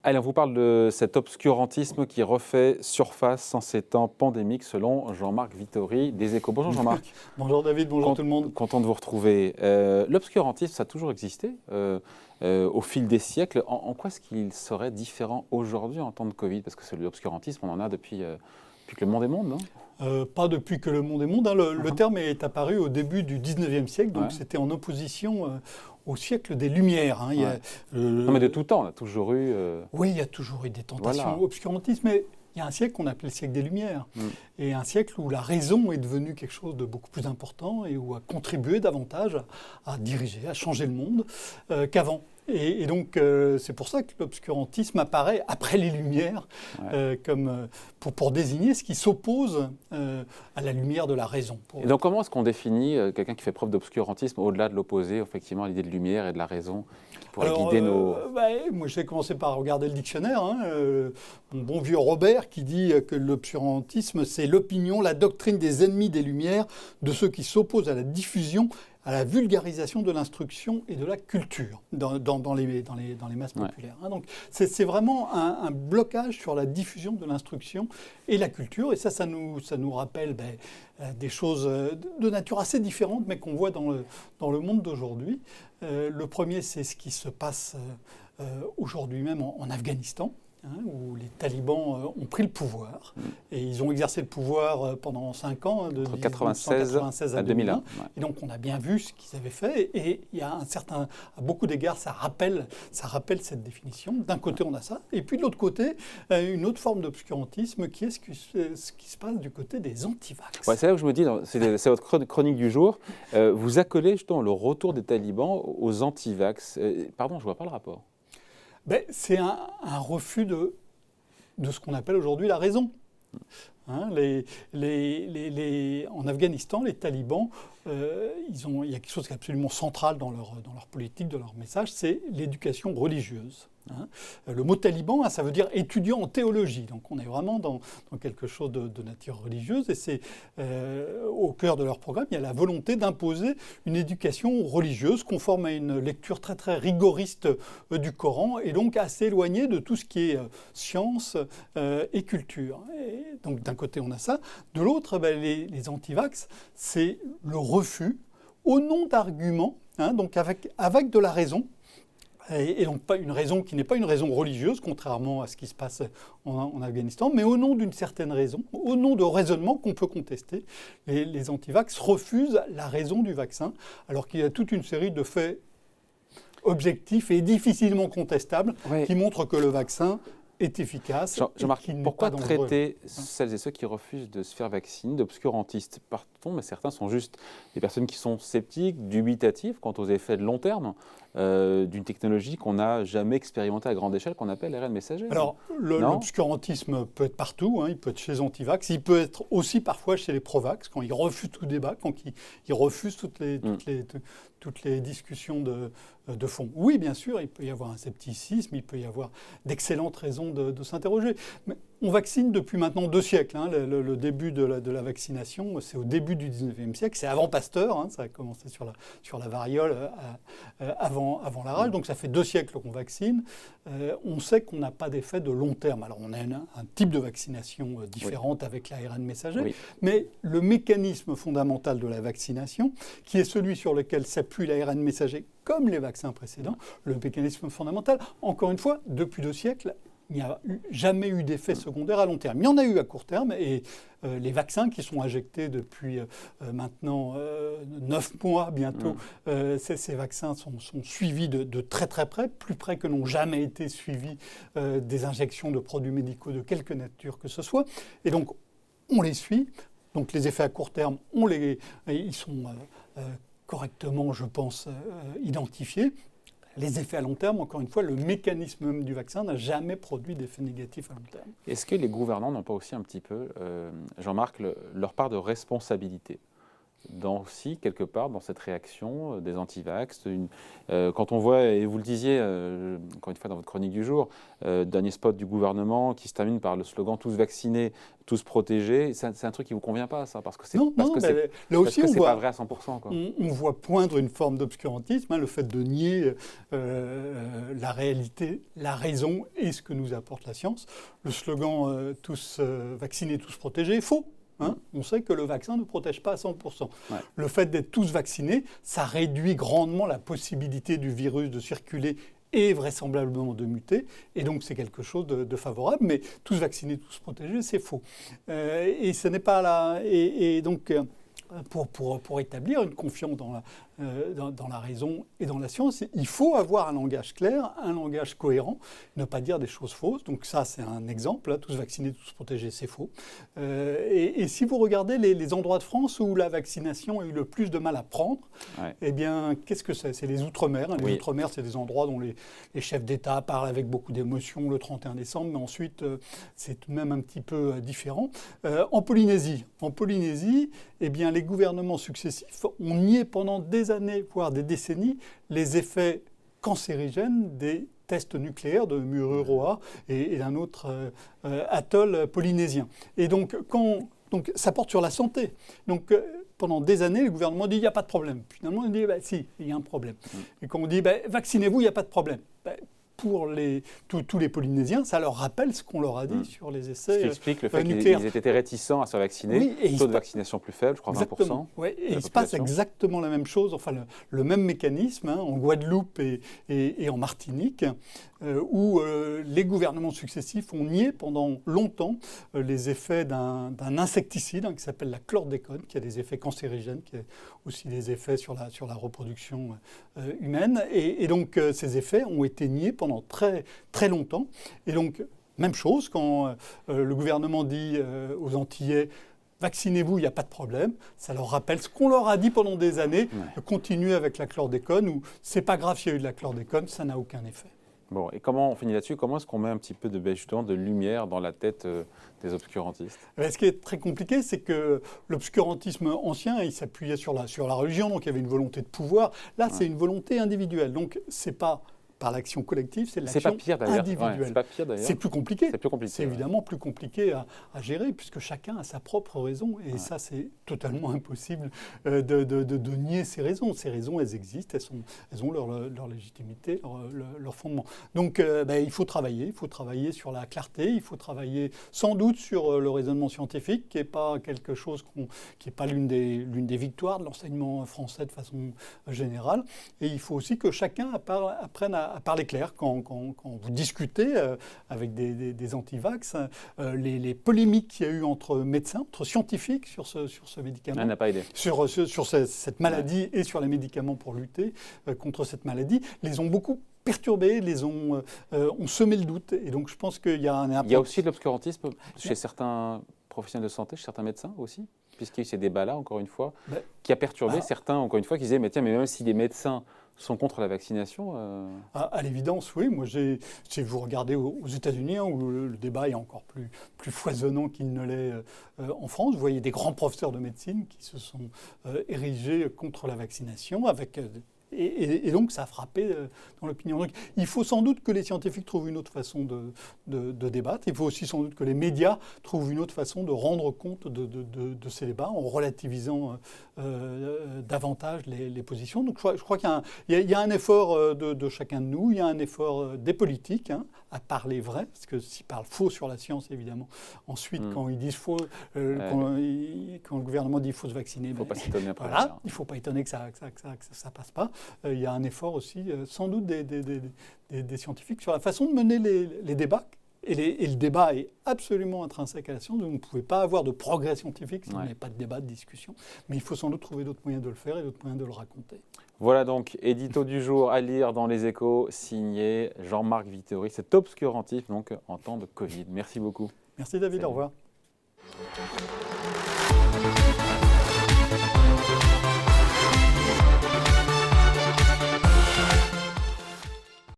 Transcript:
Allez, on vous parle de cet obscurantisme qui refait surface en ces temps pandémiques, selon Jean-Marc Vittori des Échos. Bonjour Jean-Marc. Bonjour David, bonjour tout le monde. Content de vous retrouver. L'obscurantisme, ça a toujours existé au fil des siècles. En quoi est-ce qu'il serait différent aujourd'hui en temps de Covid? Parce que l'obscurantisme, on en a depuis que le monde est monde, non? Pas depuis que le monde est monde. Le terme est apparu au début du 19e siècle, donc c'était en opposition au siècle des Lumières. Non, mais de tout temps, on a toujours eu... Oui, il y a toujours eu des tentations obscurantistes, mais il y a un siècle qu'on appelle le siècle des Lumières, et un siècle où la raison est devenue quelque chose de beaucoup plus important et où a contribué davantage à diriger, à changer le monde qu'avant. Et donc, c'est pour ça que l'obscurantisme apparaît après les Lumières, comme, pour désigner ce qui s'oppose à la lumière de la raison. Et donc, comment est-ce qu'on définit quelqu'un qui fait preuve d'obscurantisme au-delà de l'opposé, effectivement, à l'idée de lumière et de la raison qui pourrait guider nos... Moi, j'ai commencé par regarder le dictionnaire. Mon bon vieux Robert qui dit que l'obscurantisme, c'est l'opinion, la doctrine des ennemis des Lumières, de ceux qui s'opposent à la diffusion, à la vulgarisation de l'instruction et de la culture dans les masses populaires. Donc, c'est vraiment un blocage sur la diffusion de l'instruction et la culture. Et ça nous rappelle des choses de nature assez différente, mais qu'on voit dans le monde d'aujourd'hui. Le premier, c'est ce qui se passe aujourd'hui même en Afghanistan, où les talibans ont pris le pouvoir. Et ils ont exercé le pouvoir pendant 5 ans, de 1996 à 2001. Et donc on a bien vu ce qu'ils avaient fait. Et il y a à beaucoup d'égards, ça rappelle cette définition. D'un côté, on a ça. Et puis de l'autre côté, une autre forme d'obscurantisme qui est ce qui se passe du côté des antivax. Ouais, c'est là où je me dis, c'est votre chronique du jour, vous accolez justement le retour des talibans aux antivax. Pardon, je ne vois pas le rapport. C'est un refus de ce qu'on appelle aujourd'hui la raison. En Afghanistan, les talibans, il y a quelque chose qui est absolument central dans leur politique, dans leur message, c'est l'éducation religieuse. Le mot taliban, ça veut dire étudiant en théologie. Donc on est vraiment dans quelque chose de nature religieuse. Et c'est au cœur de leur programme, il y a la volonté d'imposer une éducation religieuse conforme à une lecture très très rigoriste du Coran et donc assez éloignée de tout ce qui est science et culture. Et donc d'un côté on a ça. De l'autre, les antivax, c'est le refus au nom d'arguments, donc avec de la raison. Et donc pas une raison qui n'est pas une raison religieuse, contrairement à ce qui se passe en Afghanistan, mais au nom d'une certaine raison, au nom de raisonnements qu'on peut contester. Les antivax refusent la raison du vaccin, alors qu'il y a toute une série de faits objectifs et difficilement contestables qui montrent que le vaccin est efficace. Jean-Marc, pourquoi traiter celles et ceux qui refusent de se faire vacciner d'obscurantistes? Partons, mais certains sont juste des personnes qui sont sceptiques, dubitatives quant aux effets de long terme d'une technologie qu'on n'a jamais expérimentée à grande échelle, qu'on appelle l'ARN messager. Alors, l'obscurantisme peut être partout, il peut être chez les antivax, il peut être aussi parfois chez les provax, quand ils refusent tout débat, quand ils refusent toutes les discussions de fond. Oui, bien sûr, il peut y avoir un scepticisme, il peut y avoir d'excellentes raisons de s'interroger. Mais on vaccine depuis maintenant 2 siècles. Le début de la vaccination, c'est au début du 19e siècle. C'est avant Pasteur, ça a commencé sur la variole avant la rage. Donc ça fait 2 siècles qu'on vaccine. On sait qu'on n'a pas d'effet de long terme. Alors on a un type de vaccination différente avec l'ARN messager. Mais le mécanisme fondamental de la vaccination, qui est celui sur lequel s'appuie l'ARN messager comme les vaccins précédents, le mécanisme fondamental, encore une fois, depuis 2 siècles, il n'y a jamais eu d'effet secondaire à long terme. Il y en a eu à court terme et les vaccins qui sont injectés depuis maintenant 9 mois bientôt, ces vaccins sont suivis de très très près, plus près que n'ont jamais été suivis des injections de produits médicaux de quelque nature que ce soit. Et donc, on les suit. Donc, les effets à court terme, ils sont correctement, je pense, identifiés. Les effets à long terme, encore une fois, le mécanisme même du vaccin n'a jamais produit d'effets négatifs à long terme. Est-ce que les gouvernants n'ont pas aussi un petit peu, Jean-Marc, leur part de responsabilité aussi, quelque part, dans cette réaction des anti-vax. Quand on voit, et vous le disiez, encore une fois dans votre chronique du jour, dernier spot du gouvernement qui se termine par le slogan « tous vaccinés, tous protégés », c'est un truc qui ne vous convient pas, ça, parce que c'est pas vrai à 100%. Quoi. On voit poindre une forme d'obscurantisme, le fait de nier la réalité, la raison et ce que nous apporte la science. Le slogan « tous vaccinés, tous protégés » est faux. On sait que le vaccin ne protège pas à 100%. Ouais. Le fait d'être tous vaccinés, ça réduit grandement la possibilité du virus de circuler et vraisemblablement de muter. Et donc, c'est quelque chose de favorable. Mais tous vaccinés, tous protégés, c'est faux. Et ce n'est pas là. Et donc, pour établir une confiance dans la raison et dans la science, il faut avoir un langage clair, un langage cohérent, ne pas dire des choses fausses. Donc ça, c'est un exemple. Tous vaccinés, tous protégés, c'est faux. Et si vous regardez les endroits de France où la vaccination a eu le plus de mal à prendre, eh bien, qu'est-ce que c'est ? C'est les Outre-mer. Les Outre-mer, c'est des endroits dont les chefs d'État parlent avec beaucoup d'émotion le 31 décembre, mais ensuite, c'est tout de même un petit peu différent. En Polynésie, eh bien, les gouvernements successifs ont nié pendant des années, voire des décennies, les effets cancérigènes des tests nucléaires de Mururoa et d'un autre atoll polynésien. Et donc, ça porte sur la santé. Donc, pendant des années, le gouvernement dit « il n'y a pas de problème ». Finalement, il dit « si, il y a un problème ». Et quand on dit « vaccinez-vous, il n'y a pas de problème ». Pour tous les Polynésiens, ça leur rappelle ce qu'on leur a dit sur les essais nucléaires. Ce qui explique le fait qu'ils étaient réticents à se vacciner. Oui, taux de vaccination plus faible, je crois 20%. Oui, et il se passe exactement la même chose, enfin le même mécanisme en Guadeloupe et en Martinique, où les gouvernements successifs ont nié pendant longtemps les effets d'un insecticide qui s'appelle la chlordécone, qui a des effets cancérigènes, qui a aussi des effets sur la reproduction humaine. Et donc ces effets ont été niés pendant très, très longtemps. Et donc, même chose, quand le gouvernement dit aux Antillais « vaccinez-vous, il n'y a pas de problème », ça leur rappelle ce qu'on leur a dit pendant des années, continuer avec la chlordécone, ou « c'est pas grave s'il y a eu de la chlordécone, ça n'a aucun effet ». Bon, et comment on finit là-dessus ? Comment est-ce qu'on met un petit peu de lumière dans la tête des obscurantistes ? Ce qui est très compliqué, c'est que l'obscurantisme ancien, il s'appuyait sur la religion, donc il y avait une volonté de pouvoir. Là, c'est une volonté individuelle, donc c'est pas par l'action collective, c'est l'action individuelle. C'est pas pire d'ailleurs. C'est plus compliqué. C'est évidemment plus compliqué à gérer, puisque chacun a sa propre raison. Et ça, c'est totalement impossible de nier ces raisons. Ces raisons, elles existent, elles ont leur légitimité, leur fondement. Donc, il faut travailler sur la clarté, il faut travailler sans doute sur le raisonnement scientifique, qui n'est pas quelque chose qui n'est pas l'une des victoires de l'enseignement français de façon générale. Et il faut aussi que chacun apprenne à parler clair. Quand vous discutez avec des anti-vax, les polémiques qu'il y a eu entre médecins, entre scientifiques sur ce médicament, n'a pas aidé. Sur cette maladie et sur les médicaments pour lutter contre cette maladie, les ont beaucoup perturbés, ont semé le doute. Et donc je pense qu'il y a un... Il y a aussi de l'obscurantisme chez certains professionnels de santé, chez certains médecins aussi, puisqu'il y a eu ces débats-là, encore une fois, qui a perturbé certains, encore une fois, qui disaient, mais tiens, mais même si les médecins sont contre la vaccination À l'évidence, oui. Moi, si vous regardez aux États-Unis, où le débat est encore plus foisonnant qu'il ne l'est en France, vous voyez des grands professeurs de médecine qui se sont érigés contre la vaccination avec... Et donc, ça a frappé dans l'opinion. Donc, il faut sans doute que les scientifiques trouvent une autre façon de débattre. Il faut aussi sans doute que les médias trouvent une autre façon de rendre compte de ces débats en relativisant davantage les positions. Donc, je crois qu'il y a un effort de chacun de nous. Il y a un effort des politiques à parler vrai, parce que s'ils parlent faux sur la science, évidemment. Ensuite, quand ils disent faux, quand le gouvernement dit qu'il faut se vacciner, il ne faut pas s'étonner après. Voilà, il ne faut pas étonner que ça ne passe pas. Il y a un effort aussi, sans doute, des scientifiques sur la façon de mener les débats. Et le débat est absolument intrinsèque à la science. Vous ne pouvez pas avoir de progrès scientifique si vous n'avez pas de débat, de discussion. Mais il faut sans doute trouver d'autres moyens de le faire et d'autres moyens de le raconter. Voilà donc, édito du jour à lire dans Les Échos, signé Jean-Marc Vittori. C'est obscurantisme donc en temps de Covid. Merci beaucoup. Merci David, Salut. Au revoir.